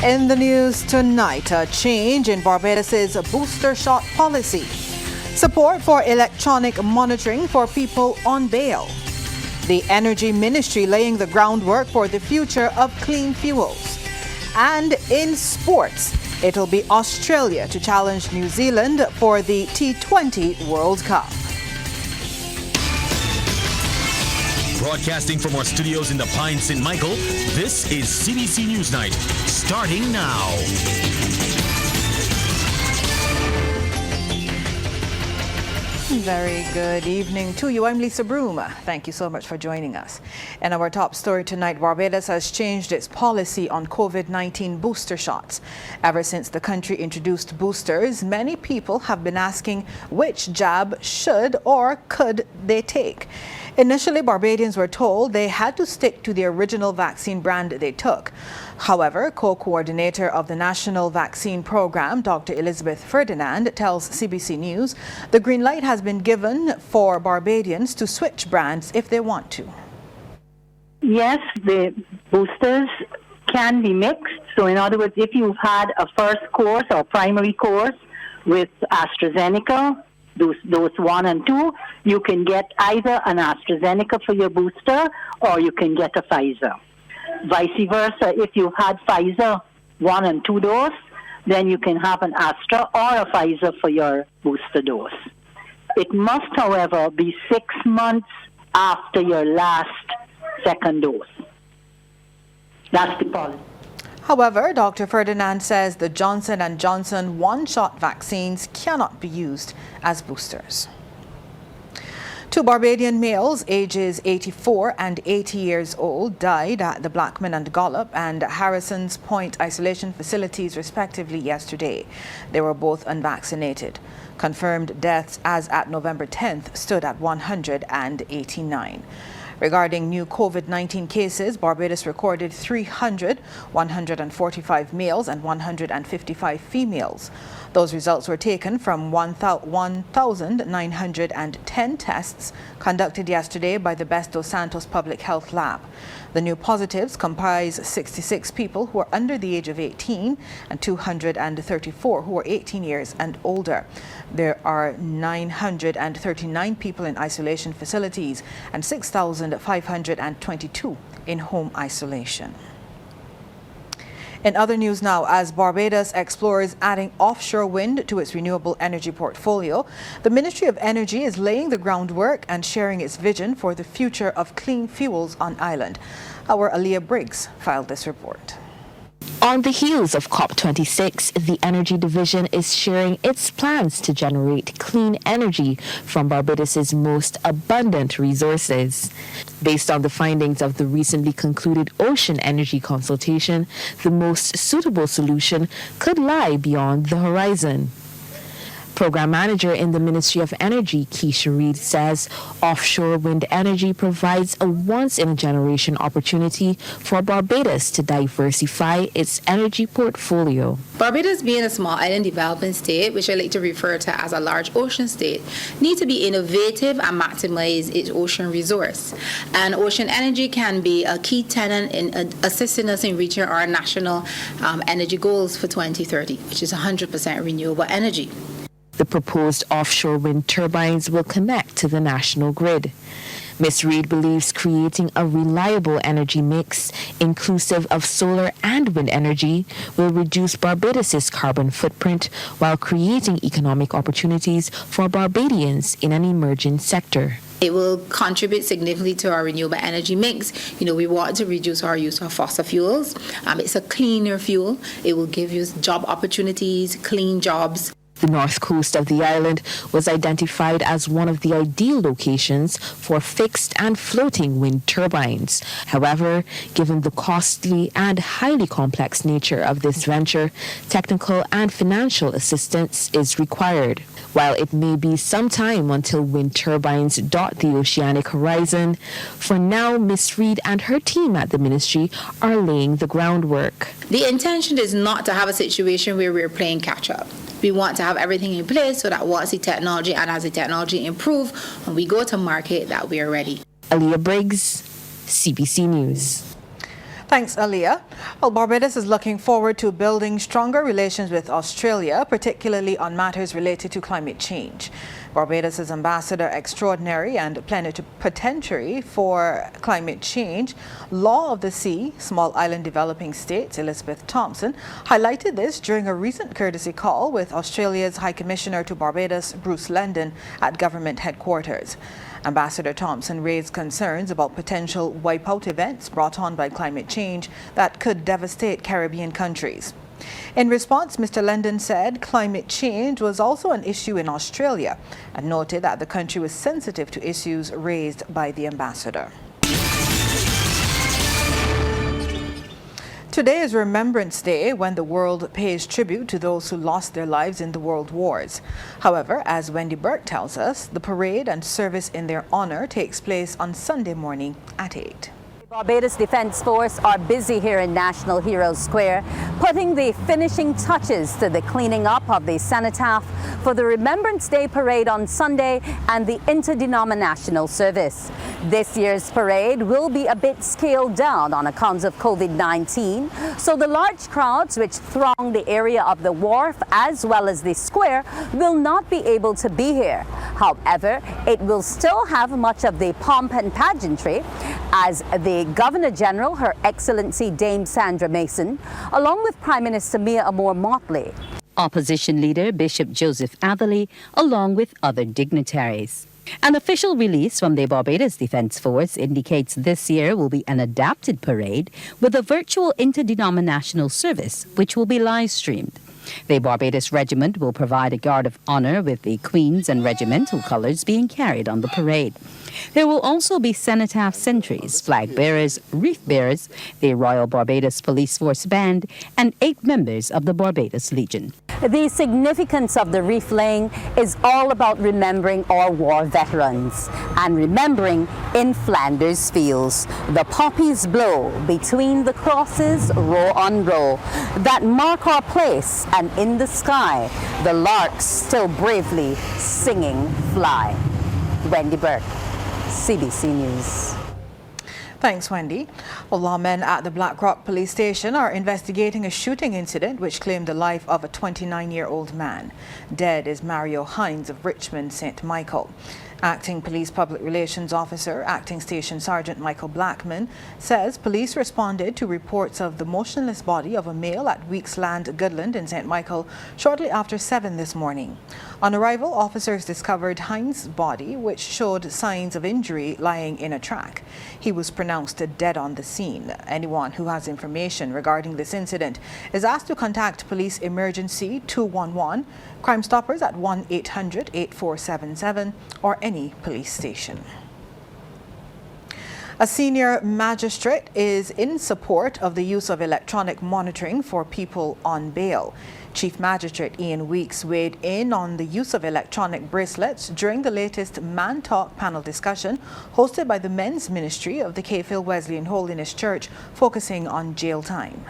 In the news tonight, a change in Barbados' booster shot policy. Support for electronic monitoring for people on bail. The Energy Ministry laying the groundwork for the future of clean fuels. And in sports, it'll be Australia to challenge New Zealand for the T20 World Cup. Broadcasting from our studios in the Pine St. Michael, this is CBC NewsNight, starting now. Very good evening to you. I'm Lisa Broom. Thank you so much for joining us. And our top story tonight, Barbados has changed its policy on COVID-19 booster shots. Ever since the country introduced boosters, many people have been asking which jab should or could they take. Initially, Barbadians were told they had to stick to the original vaccine brand they took. However, co-coordinator of the National Vaccine Program, Dr. Elizabeth Ferdinand, tells CBC News the green light has been given for Barbadians to switch brands if they want to. Yes, the boosters can be mixed. So in other words, if you've had a first course or primary course with AstraZeneca, dose 1 and 2, you can get either an AstraZeneca for your booster or you can get a Pfizer. Vice versa, if you've had Pfizer 1 and 2 dose, then you can have an Astra or a Pfizer for your booster dose. It must, however, be 6 months after your last second dose. That's the policy. However, Dr. Ferdinand says the Johnson & Johnson one-shot vaccines cannot be used as boosters. 2 Barbadian males, ages 84 and 80 years old, died at the Blackman and Gollop and Harrison's Point isolation facilities respectively yesterday. They were both unvaccinated. Confirmed deaths as at November 10th stood at 189. Regarding new COVID-19 cases, Barbados recorded 145 males and 155 females. Those results were taken from 1,910 tests conducted yesterday by the Best dos Santos Public Health Lab. The new positives comprise 66 people who are under the age of 18 and 234 who are 18 years and older. There are 939 people in isolation facilities and 6,522 in home isolation. In other news now, as Barbados explores adding offshore wind to its renewable energy portfolio, the Ministry of Energy is laying the groundwork and sharing its vision for the future of clean fuels on island. Our Aaliyah Briggs filed this report. On the heels of COP26, the Energy Division is sharing its plans to generate clean energy from Barbados's most abundant resources. Based on the findings of the recently concluded Ocean Energy Consultation, the most suitable solution could lie beyond the horizon. Program Manager in the Ministry of Energy, Keisha Reed, says offshore wind energy provides a once-in-a-generation opportunity for Barbados to diversify its energy portfolio. Barbados, being a small island developing state, which I like to refer to as a large ocean state, needs to be innovative and maximize its ocean resource. And ocean energy can be a key tenant in assisting us in reaching our national energy goals for 2030, which is 100% renewable energy. The proposed offshore wind turbines will connect to the national grid. Ms. Reid believes creating a reliable energy mix, inclusive of solar and wind energy, will reduce Barbados's carbon footprint while creating economic opportunities for Barbadians in an emerging sector. It will contribute significantly to our renewable energy mix. We want to reduce our use of fossil fuels. It's a cleaner fuel. It will give you job opportunities, clean jobs. The north coast of the island was identified as one of the ideal locations for fixed and floating wind turbines. However, given the costly and highly complex nature of this venture, technical and financial assistance is required. While it may be some time until wind turbines dot the oceanic horizon, for now, Ms. Reid and her team at the ministry are laying the groundwork. The intention is not to have a situation where we're playing catch-up. We want to have everything in place so that once the technology and as the technology improve, when we go to market, that we are ready. Aaliyah Briggs, CBC News. Thanks, Aliyah. Well, Barbados is looking forward to building stronger relations with Australia, particularly on matters related to climate change. Barbados' Ambassador Extraordinary and Plenipotentiary for Climate Change, Law of the Sea, Small Island Developing States, Elizabeth Thompson, highlighted this during a recent courtesy call with Australia's High Commissioner to Barbados, Bruce Lendon, at government headquarters. Ambassador Thompson raised concerns about potential wipeout events brought on by climate change that could devastate Caribbean countries. In response, Mr. Lendon said climate change was also an issue in Australia and noted that the country was sensitive to issues raised by the ambassador. Today is Remembrance Day, when the world pays tribute to those who lost their lives in the world wars. However, as Wendy Burke tells us, the parade and service in their honor takes place on Sunday morning at 8. Barbados Defence Force are busy here in National Heroes Square, putting the finishing touches to the cleaning up of the cenotaph for the Remembrance Day parade on Sunday and the interdenominational service. This year's parade will be a bit scaled down on account of COVID-19, so the large crowds which throng the area of the wharf as well as the square will not be able to be here. However, it will still have much of the pomp and pageantry as the Governor-General, Her Excellency Dame Sandra Mason, along with Prime Minister Mia Motley, Opposition Leader Bishop Joseph Atherley, along with other dignitaries. An official release from the Barbados Defence Force indicates this year will be an adapted parade with a virtual interdenominational service, which will be live-streamed. The Barbados Regiment will provide a guard of honour with the Queen's and regimental colours being carried on the parade. There will also be cenotaph sentries, flag bearers, wreath bearers, the Royal Barbados Police Force Band, and 8 members of the Barbados Legion. The significance of the wreath laying is all about remembering our war veterans and remembering in Flanders Fields. The poppies blow between the crosses, row on row, that mark our place, and in the sky, the larks still bravely singing fly. Wendy Burke, CBC News. Thanks, Wendy. Well, lawmen at the Black Rock Police Station are investigating a shooting incident which claimed the life of a 29-year-old man. Dead is Mario Hines of Richmond, St. Michael. Acting Police Public Relations Officer, Acting Station Sergeant Michael Blackman, says police responded to reports of the motionless body of a male at Weeks Land, Goodland in St. Michael shortly after 7 this morning. On arrival, officers discovered Hines' body, which showed signs of injury, lying in a track. He was pronounced dead on the scene. Anyone who has information regarding this incident is asked to contact Police Emergency 211, Crime Stoppers at 1-800-8477, or any police station. A senior magistrate is in support of the use of electronic monitoring for people on bail. Chief Magistrate Ian Weeks weighed in on the use of electronic bracelets during the latest Man Talk panel discussion hosted by the Men's Ministry of the Cayfield Wesleyan Holiness Church, focusing on jail time.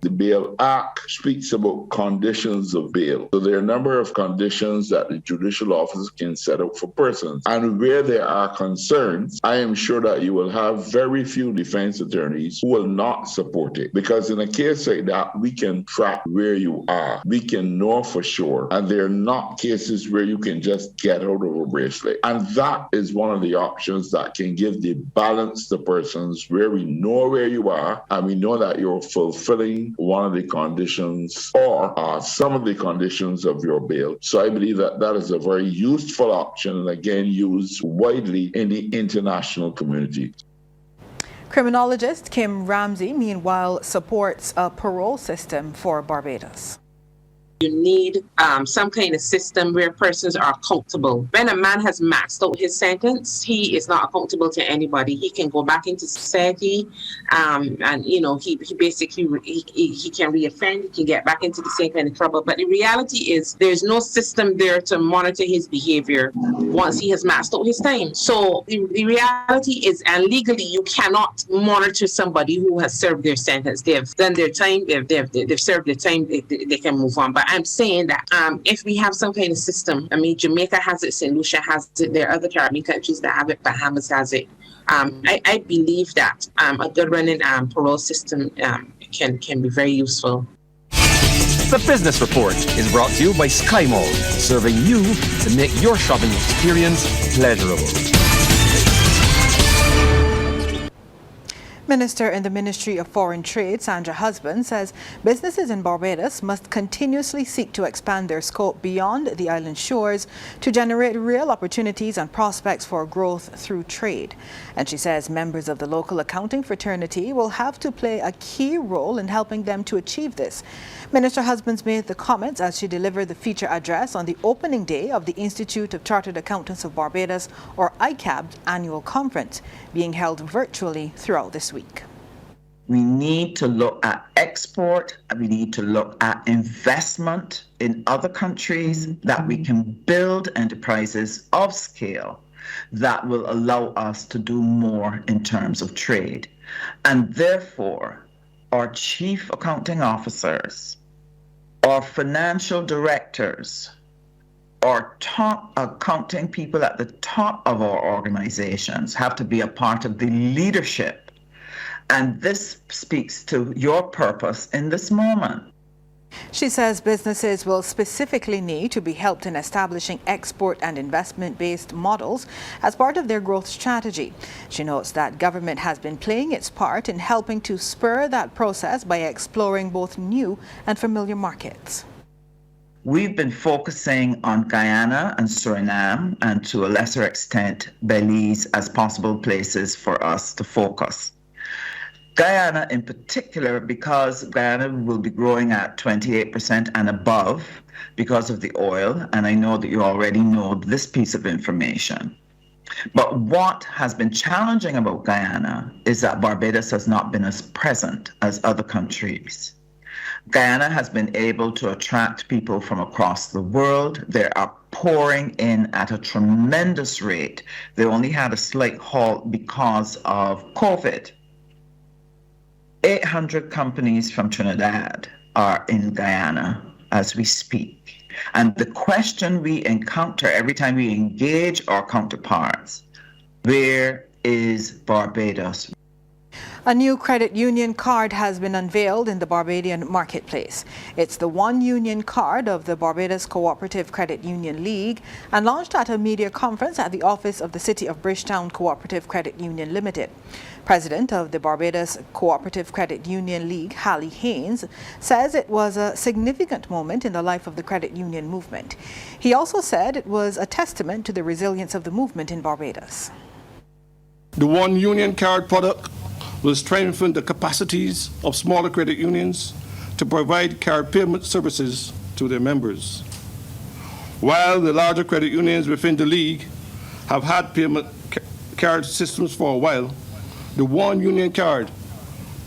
The Bail Act speaks about conditions of bail. So there are a number of conditions that the judicial officer can set up for persons. And where there are concerns, I am sure that you will have very few defense attorneys who will not support it. Because in a case like that, we can track where you are. We can know for sure. And there are not cases where you can just get out of a bracelet. And that is one of the options that can give the balance to persons where we know where you are and we know that you're fulfilling one of the conditions or some of the conditions of your bail. So I believe that that is a very useful option, and again used widely in the international community. Criminologist Kim Ramsey, meanwhile, supports a parole system for Barbados. You need some kind of system where persons are accountable. When a man has maxed out his sentence, he is not accountable to anybody. He can go back into society, and he basically he can reoffend. He can get back into the same kind of trouble. But the reality is, there's no system there to monitor his behavior once he has maxed out his time. So the reality is, and legally, you cannot monitor somebody who has served their sentence. They have done their time. They've served their time. They can move on. But I'm saying that if we have some kind of system, I mean, Jamaica has it, St. Lucia has it, there are other Caribbean countries that have it, Bahamas has it. I believe that a good running parole system can be very useful. The Business Report is brought to you by Sky Mall, serving you to make your shopping experience pleasurable. Minister in the Ministry of Foreign Trade, Sandra Husband, says businesses in Barbados must continuously seek to expand their scope beyond the island shores to generate real opportunities and prospects for growth through trade. And she says members of the local accounting fraternity will have to play a key role in helping them to achieve this. Minister Husbands made the comments as she delivered the feature address on the opening day of the Institute of Chartered Accountants of Barbados, or ICAB's annual conference, being held virtually throughout this week. We need to look at export, and we need to look at investment in other countries that we can build enterprises of scale that will allow us to do more in terms of trade. And therefore, our chief accounting officers, our financial directors, our top accounting people at the top of our organizations have to be a part of the leadership. And this speaks to your purpose in this moment. She says businesses will specifically need to be helped in establishing export and investment-based models as part of their growth strategy. She notes that government has been playing its part in helping to spur that process by exploring both new and familiar markets. We've been focusing on Guyana and Suriname, and to a lesser extent, Belize, as possible places for us to focus. Guyana in particular, because Guyana will be growing at 28% and above because of the oil, and I know that you already know this piece of information. But what has been challenging about Guyana is that Barbados has not been as present as other countries. Guyana has been able to attract people from across the world. They are pouring in at a tremendous rate. They only had a slight halt because of COVID. 800 companies from Trinidad are in Guyana as we speak. And the question we encounter every time we engage our counterparts, where is Barbados? A new credit union card has been unveiled in the Barbadian marketplace. It's the One Union card of the Barbados Cooperative Credit Union League and launched at a media conference at the office of the City of Bridgetown Cooperative Credit Union Limited. President of the Barbados Cooperative Credit Union League, Hallie Haynes, says it was a significant moment in the life of the credit union movement. He also said it was a testament to the resilience of the movement in Barbados. The One Union card product will strengthen the capacities of smaller credit unions to provide card payment services to their members. While the larger credit unions within the league have had payment card systems for a while, the One Union card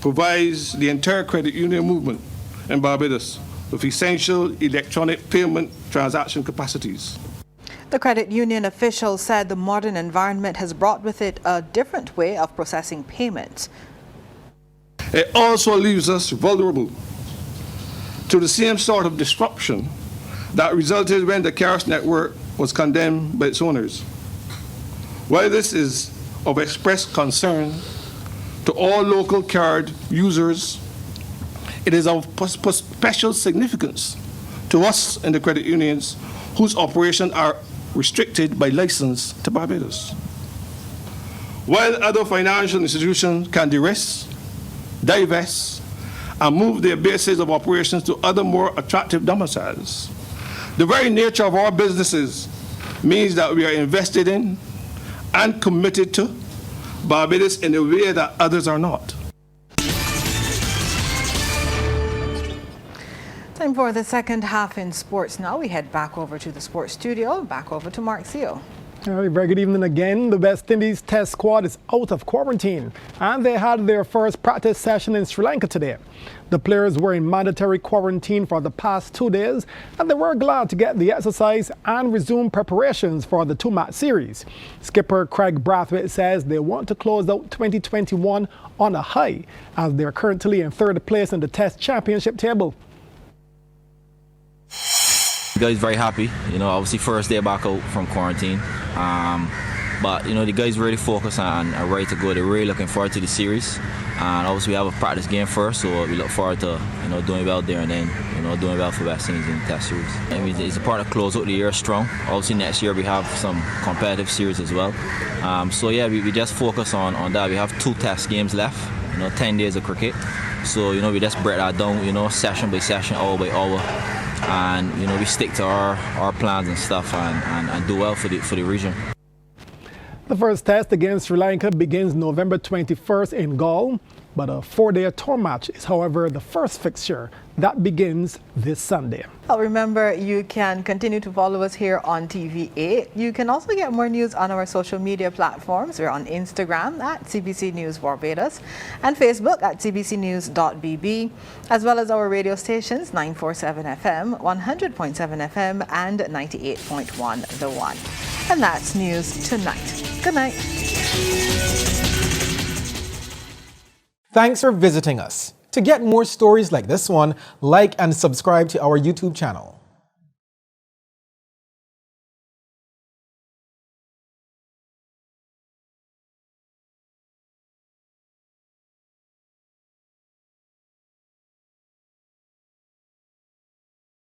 provides the entire credit union movement in Barbados with essential electronic payment transaction capacities. The credit union official said the modern environment has brought with it a different way of processing payments. It also leaves us vulnerable to the same sort of disruption that resulted when the CARES network was condemned by its owners. While this is of express concern to all local card users, it is of special significance to us in the credit unions whose operations are restricted by license to Barbados. While other financial institutions can divest, and move their bases of operations to other more attractive domiciles, the very nature of our businesses means that we are invested in and committed to Barbados in a way that others are not. Time for the second half in sports now. We head back over to the sports studio, back over to Mark Seal. All right, very good evening again. The West Indies Test squad is out of quarantine and they had their first practice session in Sri Lanka today. The players were in mandatory quarantine for the past 2 days and they were glad to get the exercise and resume preparations for the 2-match series. Skipper Craig Brathwaite says they want to close out 2021 on a high as they're currently in 3rd place in the Test Championship table. Guys, very happy. Obviously first day back out from quarantine. But the guys really focused and are ready to go. They're really looking forward to the series. And obviously we have a practice game first, so we look forward to doing well there and then doing well for West Indies in the Test series. It's a part of close out the year strong. Obviously next year we have some competitive series as well. So yeah, we just focus on that. We have 2 Test games left. 10 days of cricket. So we just break that down. Session by session, hour by hour, and we stick to our plans and stuff and do well for the region. The first test against Sri Lanka begins November 21st in Galle, but a 4-day tour match is, however, the first fixture. That begins this Sunday. Well, remember, you can continue to follow us here on TV8. You can also get more news on our social media platforms. We're on Instagram at CBC News Barbados and Facebook at cbcnews.bb, as well as our radio stations 947 FM, 100.7 FM, and 98.1 The One. And that's News Tonight. Good night. Thanks for visiting us. To get more stories like this one, like and subscribe to our YouTube channel.